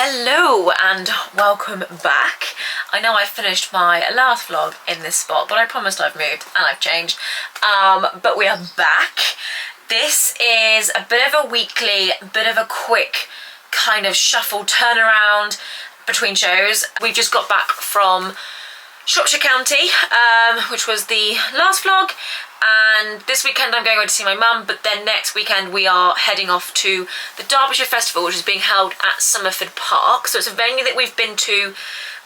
Hello and welcome back. I know I finished my last vlog in this spot, but I promised I've moved and I've changed. But we are back. This is a bit of a weekly, bit of a quick kind of shuffle turnaround between shows. We've just got back from Shropshire County, which was the last vlog. And this weekend I'm going over to see my mum, but then next weekend we are heading off to the Derbyshire Festival, which is being held at Somerford Park. So it's a venue that we've been to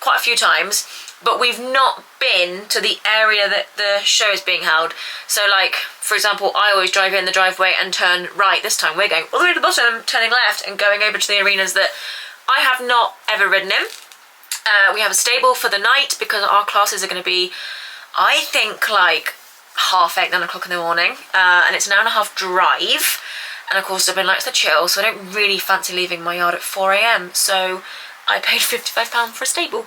quite a few times, but we've not been to the area that the show is being held. So like, for example, I always drive in the driveway and turn right. This time we're going all the way to the bottom, turning left and going over to the arenas that I have not ever ridden in. We have a stable for the night because our classes are going to be, I think, like 8:30, 9 o'clock in the morning, and it's an hour-and-a-half drive, and of course Dublin likes to chill, so I don't really fancy leaving my yard at 4 AM, so I paid £55 for a stable.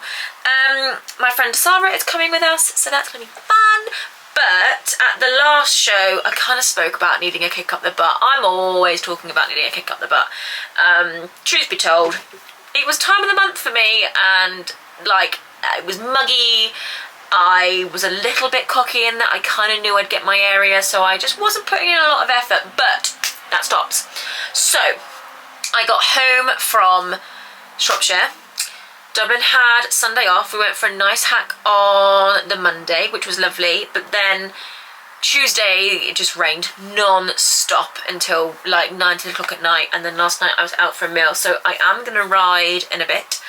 My friend Sarah is coming with us, so that's going to be fun. But at the last show I kind of spoke about needing a kick up the butt. I'm always talking about needing a kick up the butt. Truth be told, it was time of the month for me, and like it was muggy. I was a little bit cocky in that I kind of knew I'd get my area, so I just wasn't putting in a lot of effort, but that stops. So I got home from Shropshire. Dublin had Sunday off. We went for a nice hack on the Monday, which was lovely, but then Tuesday it just rained non-stop until like 9, 10 o'clock at night, and then last night I was out for a meal, so I am going to ride in a bit.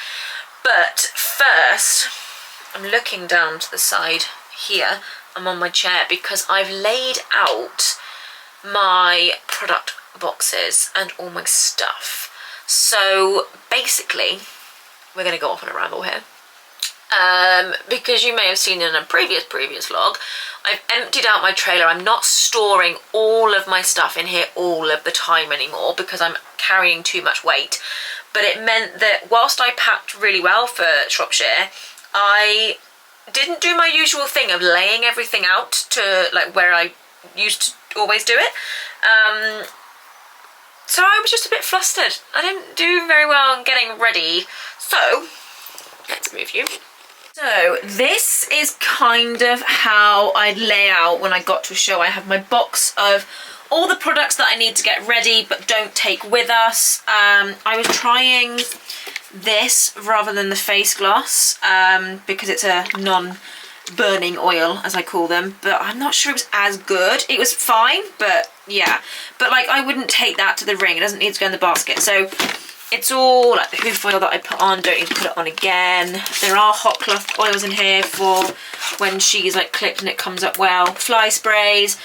But first, I'm looking down to the side here. I'm on my chair because I've laid out my product boxes and all my stuff. So basically, we're going to go off on a ramble here. Because you may have seen in a previous vlog, I've emptied out my trailer. I'm not storing all of my stuff in here all of the time anymore because I'm carrying too much weight. But it meant that whilst I packed really well for Shropshire, I didn't do my usual thing of laying everything out to like where I used to always do it. So I was just a bit flustered. I didn't do very well in getting ready. So let's move you. So this is kind of how I lay out when I got to a show. I have my box of all the products that I need to get ready but don't take with us. I was trying this rather than the face gloss because it's a non-burning oil, as I call them, but I'm not sure it was as good. It was fine, but yeah, but like I wouldn't take that to the ring. It doesn't need to go in the basket. So it's all like the hoof oil that I put on, don't need to put it on again. There are hot cloth oils in here for when she's like clipped and it comes up well. Fly sprays.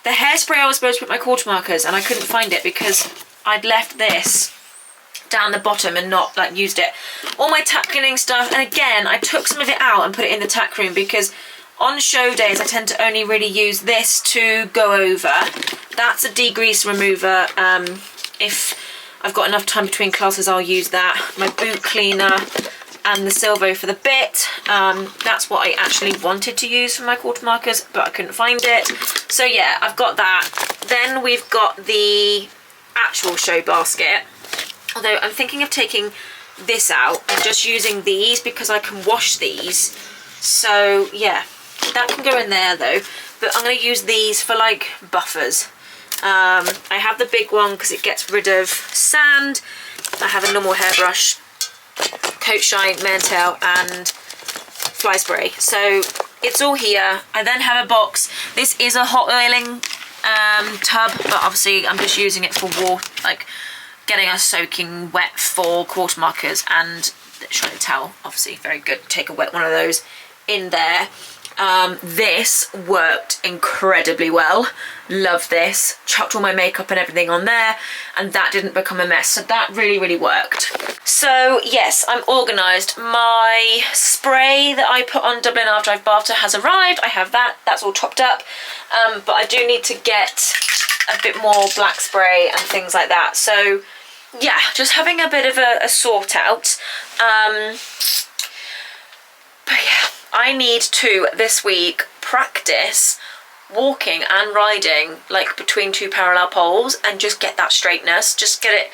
The hairspray I was supposed to put my quarter markers and I couldn't find it because I'd left this down the bottom and not like used it. All my tack cleaning stuff, and again I took some of it out and put it in the tack room because on show days I tend to only really use this to go over. That's a degrease remover. If I've got enough time between classes I'll use that. My boot cleaner and the Silvo for the bit. That's what I actually wanted to use for my quarter markers, but I couldn't find it. So yeah, I've got that. Then we've got the actual show basket. Although I'm thinking of taking this out and just using these because I can wash these. So yeah, that can go in there though. But I'm going to use these for like buffers. I have the big one because it gets rid of sand. I have a normal hairbrush, coat shine, tail, and fly spray. So it's all here. I then have a box. This is a hot oiling tub, but obviously I'm just using it for water, like getting us soaking wet for quarter markers and shiny towel. Obviously very good. Take a wet one of those in there. This worked incredibly well. Love this. Chucked all my makeup and everything on there and that didn't become a mess, so that really worked. So yes, I'm organised. My spray that I put on Dublin after I've bathed her has arrived. I have that. That's all topped up, but I do need to get a bit more black spray and things like that. So yeah, just having a bit of a sort out. But yeah, I need to this week practice walking and riding like between two parallel poles and just get that straightness, just get it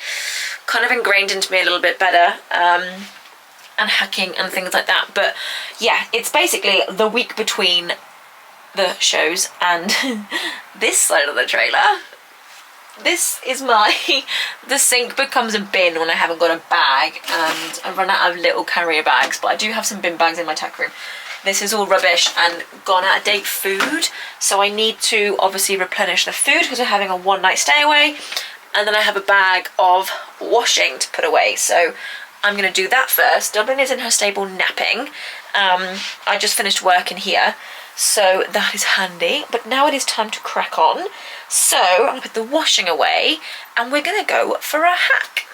kind of ingrained into me a little bit better, and hacking and things like that. But yeah, it's basically the week between the shows and this side of the trailer. This is the sink becomes a bin when I haven't got a bag, and I run out of little carrier bags, but I do have some bin bags in my tech room. This is all rubbish and gone out of date food, so I need to obviously replenish the food because we're having a one-night stay away, and then I have a bag of washing to put away, so I'm going to do that first. Dublin is in her stable napping. I just finished work in here, so that is handy, but now it is time to crack on. So I'm going to put the washing away and we're going to go for a hack.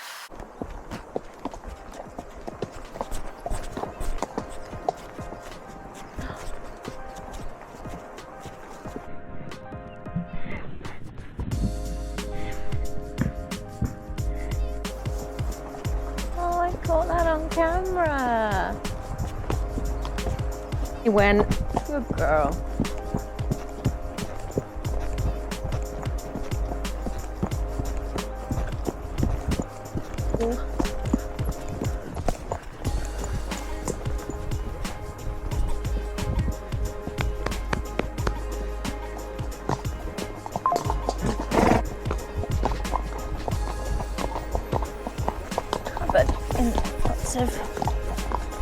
Oh, I caught that on camera. He went, good girl. Covered in lots of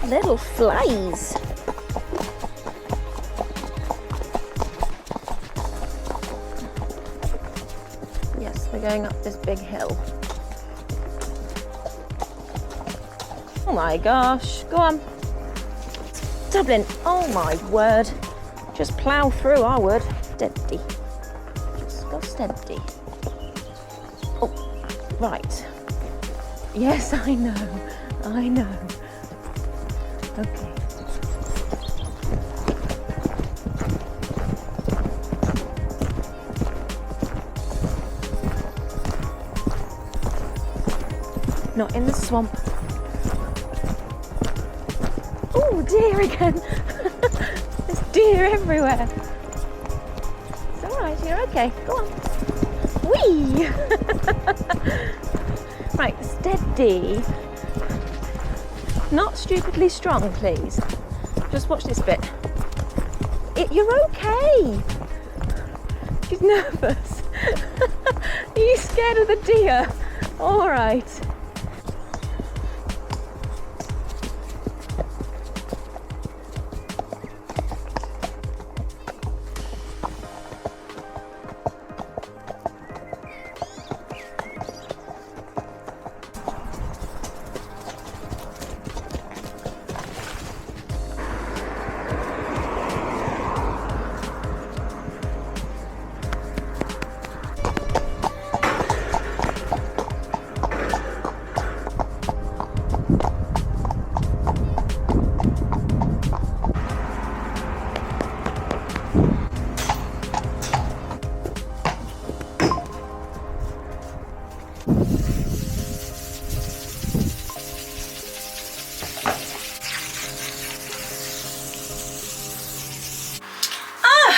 little flies. Yes, we're going up this big hill. Oh my gosh, go on. Dublin, oh my word. Just plough through, I would. Steady. Just go steady. Oh, right. Yes, I know. Okay. Not in the swamp. Oh, deer again. There's deer everywhere. It's alright, you're okay. Go on. Whee! Right, steady. Not stupidly strong, please. Just watch this bit. You're okay. She's nervous. Are you scared of the deer? Alright.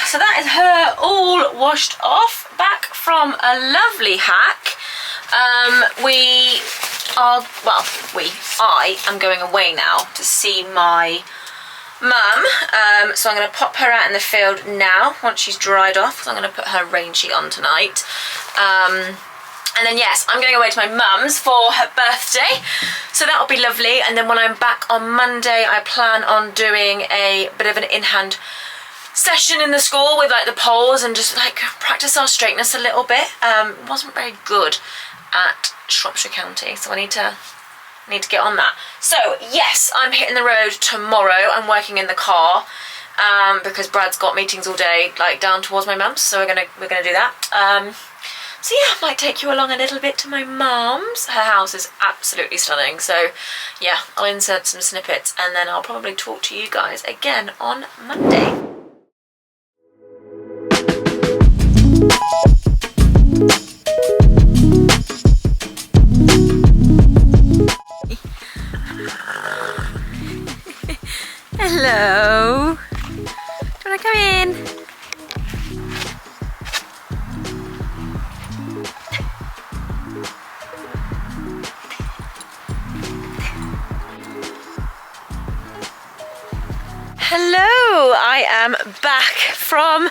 So that is her all washed off, back from a lovely hack. I am going away now to see my mum, so I'm going to pop her out in the field now once she's dried off, because I'm going to put her rain sheet on tonight. And then yes, I'm going away to my mum's for her birthday, so that'll be lovely. And then when I'm back on Monday, I plan on doing a bit of an in-hand session in the school with like the poles and just like practice our straightness a little bit. Wasn't very good at Shropshire County, so I need to get on that. So yes, I'm hitting the road tomorrow. I'm working in the car because Brad's got meetings all day, like down towards my mum's, so we're gonna do that. So yeah, I might take you along a little bit to my mum's. Her house is absolutely stunning, so yeah, I'll insert some snippets and then I'll probably talk to you guys again on Monday. Hello. Do you want to come in? Hello, I am back from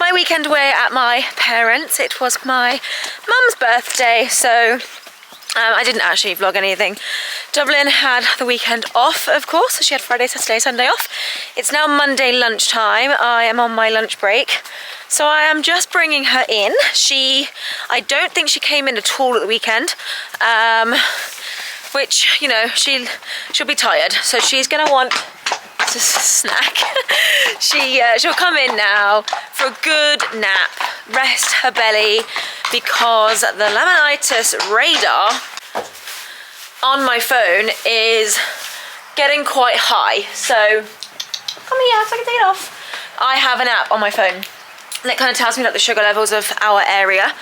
my weekend away at my parents'. It was my mum's birthday, so I didn't actually vlog anything. Dublin had the weekend off, of course, so she had Friday, Saturday, Sunday off. It's now Monday lunchtime. I am on my lunch break, so I am just bringing her in. I don't think she came in at all at the weekend, which, you know, she'll be tired, so she's gonna want to snack. She'll come in now for a good nap, rest her belly, because the laminitis radar on my phone is getting quite high. So come here so I can take it off. I have an app on my phone and it kind of tells me like the sugar levels of our area.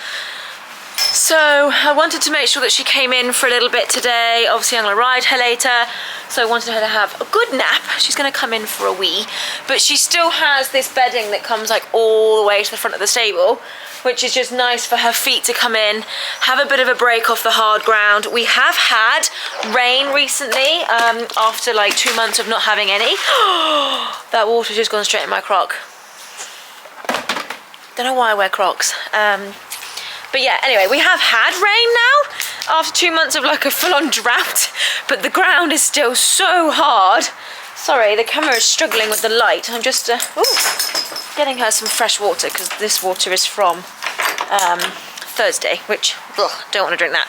So I wanted to make sure that she came in for a little bit today. Obviously I'm gonna ride her later, so I wanted her to have a good nap. She's gonna come in for a wee, but she still has this bedding that comes like all the way to the front of the stable, which is just nice for her feet to come in, have a bit of a break off the hard ground. We have had rain recently, after like 2 months of not having any. That water's just gone straight in my croc. Don't know why I wear Crocs. But yeah, anyway, we have had rain now after 2 months of like a full-on drought, but the ground is still so hard. Sorry, the camera is struggling with the light. I'm just getting her some fresh water because this water is from Thursday, which, don't want to drink that.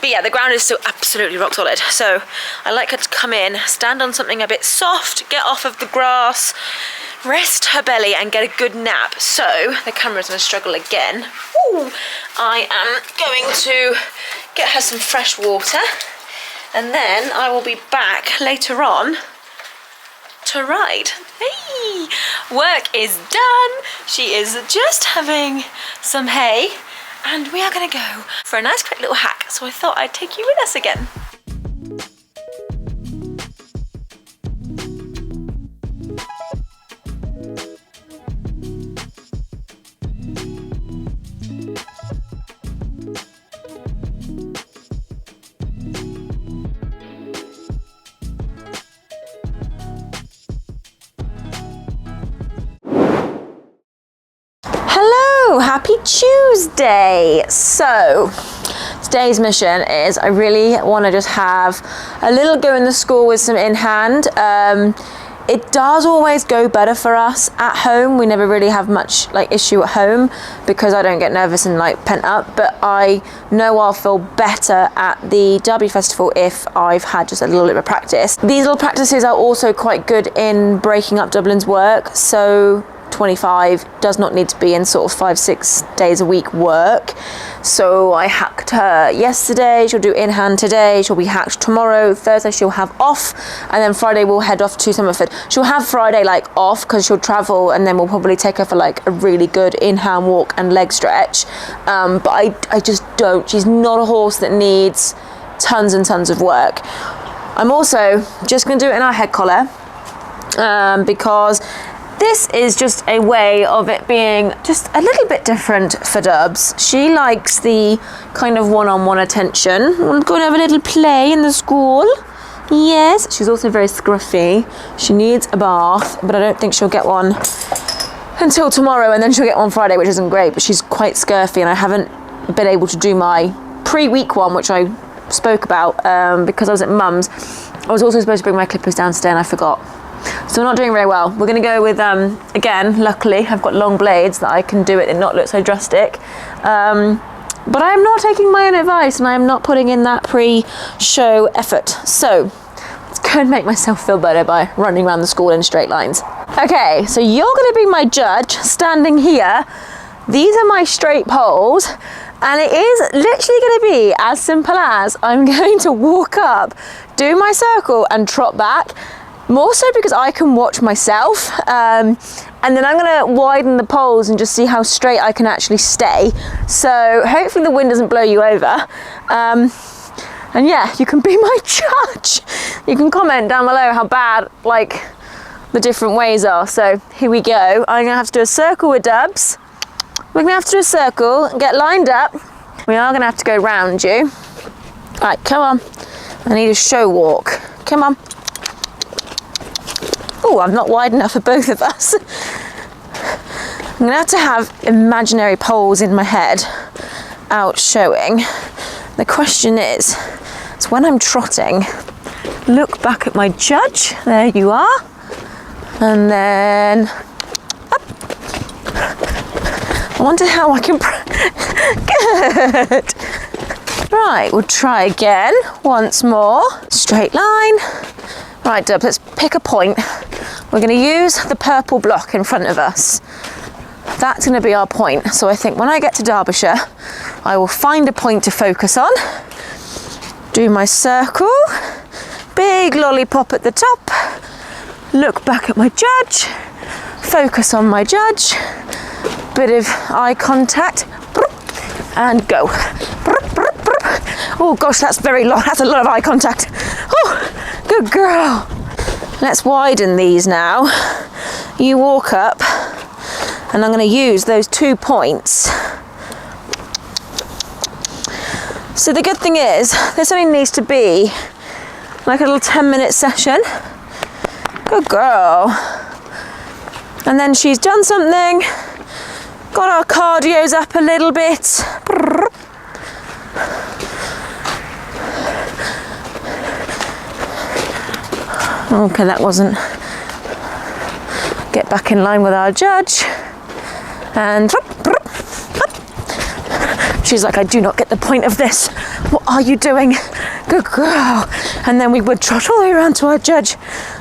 But yeah, the ground is still absolutely rock solid. So I like her to come in, stand on something a bit soft, get off of the grass, rest her belly and get a good nap. So the camera's going to struggle again. Ooh, I am going to get her some fresh water and then I will be back later on to ride. Hey, work is done. She is just having some hay and we are going to go for a nice quick little hack. So I thought I'd take you with us again. Happy Tuesday. So today's mission is I really want to just have a little go in the school with some in hand. It does always go better for us at home. We never really have much like issue at home because I don't get nervous and like pent up, but I know I'll feel better at the Derby Festival if I've had just a little bit of practice. These little practices are also quite good in breaking up Dublin's work. So 25 does not need to be in sort of 5-6 days a week work. So I hacked her yesterday, she'll do in hand today, she'll be hacked tomorrow, Thursday she'll have off, and then Friday we'll head off to Somerford. She'll have Friday like off because she'll travel, and then we'll probably take her for like a really good in hand walk and leg stretch. But I just don't, she's not a horse that needs tons and tons of work. I'm also just going to do it in our head collar because this is just a way of it being just a little bit different for Dubs. She likes the kind of one-on-one attention. We're going to have a little play in the school. Yes, she's also very scruffy. She needs a bath, but I don't think she'll get one until tomorrow, and then she'll get one Friday, which isn't great, but she's quite scurfy, and I haven't been able to do my pre-week one, which I spoke about because I was at Mum's. I was also supposed to bring my clippers downstairs and I forgot. So I'm not doing very well. We're going to go with, again, luckily, I've got long blades that I can do it and not look so drastic. But I am not taking my own advice and I am not putting in that pre-show effort. So let's go and make myself feel better by running around the school in straight lines. Okay, so you're going to be my judge standing here. These are my straight poles. And it is literally going to be as simple as I'm going to walk up, do my circle and trot back. More so because I can watch myself, and then I'm going to widen the poles and just see how straight I can actually stay. So hopefully the wind doesn't blow you over. And yeah, you can be my judge. You can comment down below how bad like the different ways are. So here we go. I'm going to have to do a circle with Dubs. We're going to have to do a circle and get lined up. We are going to have to go round you. Right, come on. I need a show walk. Come on. Oh, I'm not wide enough for both of us. I'm gonna have to have imaginary poles in my head out showing. The question is when I'm trotting, look back at my judge, there you are, and then up. I wonder how I can, good. Right, we'll try again, once more, straight line. Right, Dub, let's pick a point. We're gonna use the purple block in front of us. That's gonna be our point. So I think when I get to Derbyshire, I will find a point to focus on, do my circle, big lollipop at the top, look back at my judge, focus on my judge, bit of eye contact, and go. Oh gosh, that's very long, that's a lot of eye contact. Oh, good girl. Let's widen these now. You walk up, and I'm going to use those 2 points. So the good thing is, this only needs to be like a little 10-minute session. Good girl. And then she's done something, got our cardios up a little bit. Okay, that wasn't. Get back in line with our judge. And she's like, I do not get the point of this. What are you doing? Good girl. And then we would trot all the way around to our judge.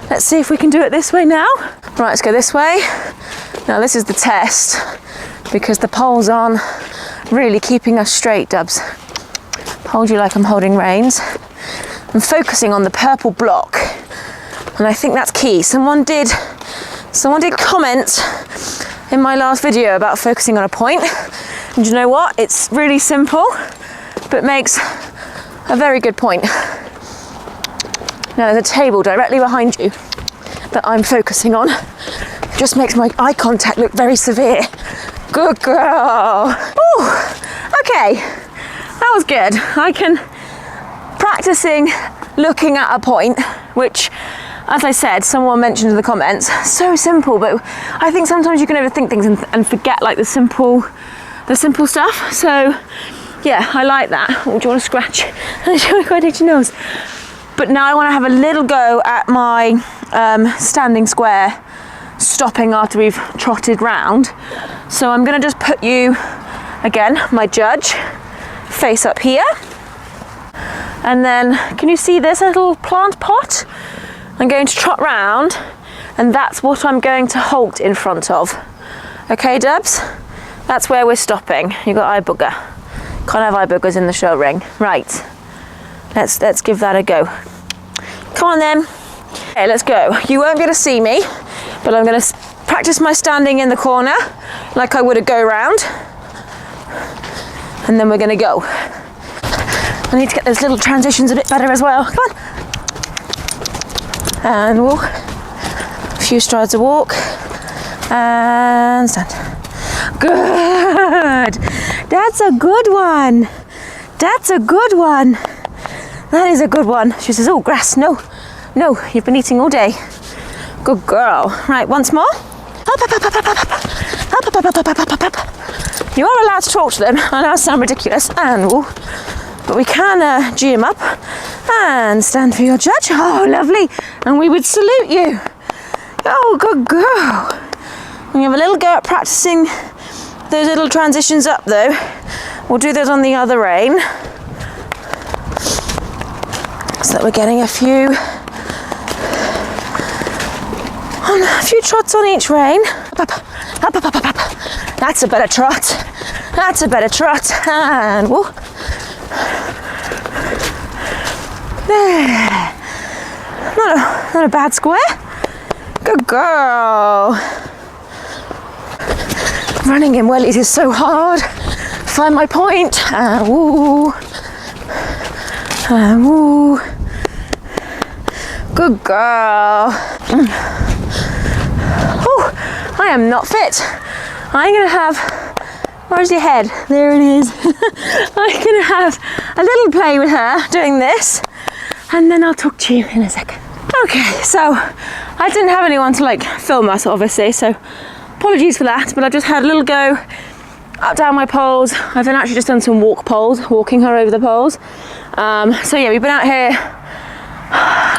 Let's see if we can do it this way now. Right, let's go this way. Now this is the test, because the poles aren't really keeping us straight, Dubs. Hold you like I'm holding reins. I'm focusing on the purple block, and I think that's key. Someone did comment in my last video about focusing on a point, and you know what? It's really simple, but makes a very good point. Now there's a table directly behind you that I'm focusing on. Just makes my eye contact look very severe. Good girl. Ooh, okay, that was good. I can, practicing looking at a point, which, as I said, someone mentioned in the comments, so simple, but I think sometimes you can overthink things and forget like the simple stuff. So yeah, I like that. Oh, do you want to scratch? Do you want to go into your nose? But now I want to have a little go at my standing square, stopping after we've trotted round. So I'm going to just put you, again, my judge, face up here. And then, can you see this little plant pot? I'm going to trot round, and that's what I'm going to halt in front of. Okay, Dubs? That's where we're stopping. You've got eye booger. Can't have eye boogers in the show ring. Right. Let's give that a go. Come on then. Okay, let's go. You won't be able to see me, but I'm going to practice my standing in the corner like I would a go round. And then we're going to go. I need to get those little transitions a bit better as well. Come on. And walk. A few strides of walk. And stand. Good. That's a good one. That's a good one. That is a good one. She says, oh, grass. No, you've been eating all day. Good girl. Right, once more. Up, up, up, up, up, up, up. Up, up, up, up, up, up, up, up. You are allowed to talk to them. I know I sound ridiculous. And but we can G them up. And stand for your judge. Oh, lovely. And we would salute you. Oh, good girl. We have a little go at practicing those little transitions up though. We'll do those on the other rein. So that we're getting a few trots on each rein. Up, up, up, up, up, up, up. That's a better trot. That's a better trot. And whoa. There. Not a bad square. Good girl. Running in wellies is so hard. Find my point. And woo. And woo. Good girl. Oh, I am not fit. I'm gonna have, where's your head? There it is. I'm gonna have a little play with her doing this, and then I'll talk to you in a second. Okay, so I didn't have anyone to like film us, obviously, so apologies for that, but I just had a little go up down my poles. I've then actually just done some walking her over the poles. So yeah, we've been out here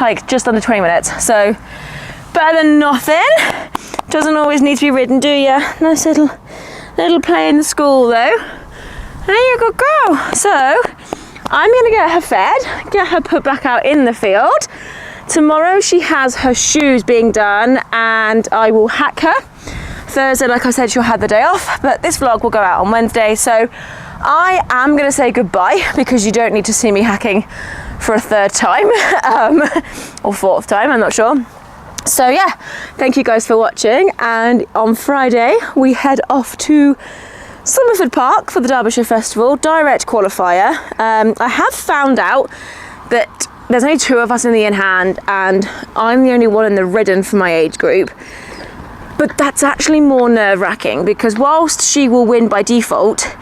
like just under 20 minutes, so better than nothing. Doesn't always need to be ridden, do you? Nice little play in the school though. There you go, girl. So I'm gonna get her fed, get her put back out in the field. Tomorrow she has her shoes being done and I will hack her. Thursday, like I said, she'll have the day off, but this vlog will go out on Wednesday, so I am gonna say goodbye because you don't need to see me hacking for a third time, or fourth time, I'm not sure. So yeah, thank you guys for watching, and on Friday we head off to Somerford Park for the Derbyshire Festival, direct qualifier. I have found out that there's only 2 of us in the in-hand and I'm the only one in the ridden for my age group. But that's actually more nerve-wracking because whilst she will win by default,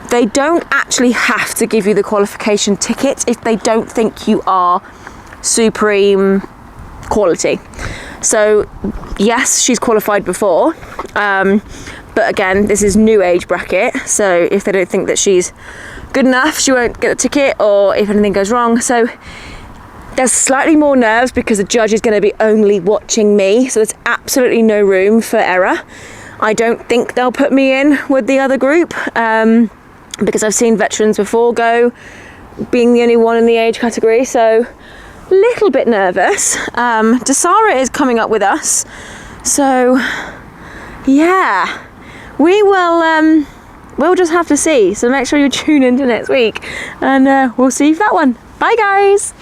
they don't actually have to give you the qualification ticket if they don't think you are supreme quality. So yes, she's qualified before, but again, this is new age bracket, so if they don't think that she's good enough, she won't get the ticket, or if anything goes wrong. So there's slightly more nerves because the judge is going to be only watching me, so there's absolutely no room for error. I don't think they'll put me in with the other group, because I've seen veterans before go, being the only one in the age category, so a little bit nervous. Dasara is coming up with us, so yeah, we will we'll just have to see. So make sure you tune into next week, and we'll see you for that one. Bye guys.